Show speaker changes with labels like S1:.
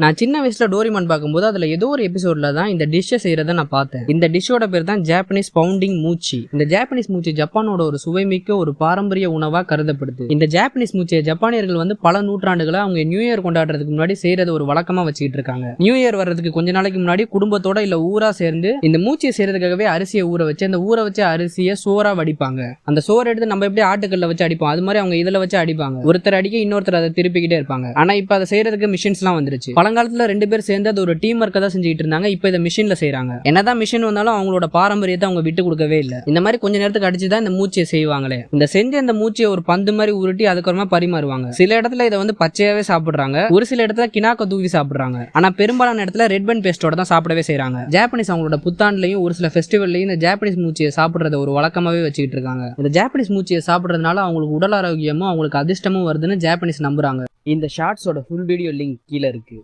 S1: நான் சின்ன வயசுல டோரிமான் பார்க்கும்போது அதுல ஏதோ ஒரு எபிசோட்ல தான் இந்த டிஷ்ஷை செய்யறதை நான் பார்த்தேன். இந்த டிஷ்ஷோட பேர் தான் ஜாப்பனீஸ் பவுண்டிங் மூச்சி. இந்த ஜாப்பனீஸ் மூச்சி ஜப்பானோட ஒரு சுவைமிக்க ஒரு பாரம்பரிய உணவா கருதப்படுது. இந்த ஜாப்பனீஸ் மூச்சியை ஜப்பானியர்கள் வந்து பல நூற்றாண்டுகளை அவங்க நியூ இயர் கொண்டாடுறதுக்கு முன்னாடி செய்யறது ஒரு வழக்கமா வச்சுக்கிட்டு இருக்காங்க. நியூ இயர் வர்றதுக்கு கொஞ்ச நாளைக்கு முன்னாடி குடும்பத்தோட இல்ல ஊரா சேர்ந்து இந்த மூச்சியை செய்யறதுக்காகவே அரிசியை ஊற வச்சு அந்த ஊற வச்ச அரிசியை சோறா வடிப்பாங்க. அந்த சோறு எடுத்து நம்ம எப்படி ஆட்டுக்கல்ல வச்சு அடிப்போம் அது மாதிரி அவங்க இதுல வச்சு அடிப்பாங்க. ஒருத்தர் அடிக்க இன்னொருத்தர் அதை திருப்பிக்கிட்டே இருப்பாங்க. ஆனா இப்ப அதை செய்யறதுக்கு மிஷின்ஸ் எல்லாம் வந்துருச்சு. பழங்காலத்துல 2 பேர் சேர்ந்து அது ஒரு டீம் ஒர்க்கா தான் செஞ்சுட்டு இருந்தாங்க. இப்போ இதை மிஷின்ல செய்யறாங்க. என்னதான் மிஷின் வந்தாலும் அவங்களோட பாரம்பரியத்தை அவங்க விட்டு கொடுக்கவே இல்லை. இந்த மாதிரி கொஞ்ச நேரத்துக்கு அடிச்சுதான் இந்த மூச்சியை செய்வாங்களே. இந்த செஞ்ச இந்த மூச்சியை ஒரு பந்து மாதிரி உருட்டி அதுக்கப்புறமா பரிமாறுவாங்க. சில இடத்துல இதை வந்து பச்சையாவே சாப்பிடுறாங்க, ஒரு சில இடத்துல கினாக்க தூவி சாப்பிடுறாங்க. ஆனா பெரும்பாலான இடத்துல ரெட் பன் பேஸ்டோட தான் சாப்பிடவே செய்யறாங்க. ஜாப்பனீஸ் அவங்களோட புத்தாண்டுலையும் ஒரு சில ஃபெஸ்டிவல்லையும் இந்த ஜாப்பனீஸ் மூச்சியை சாப்பிடுறத ஒரு வழக்கமாவே வச்சுக்கிட்டு இருக்காங்க. இந்த ஜாப்பனீஸ் மூச்சியை சாப்பிடுறதுனால அவங்களுக்கு உடல் ஆரோக்கியமும் அவங்களுக்கு அதிர்ஷ்டமும் வருதுன்னு ஜாப்பனீஸ் நம்புறாங்க. இந்த ஷார்ட்ஸோட ஃபுல் வீடியோ லிங்க் கீழே இருக்கு.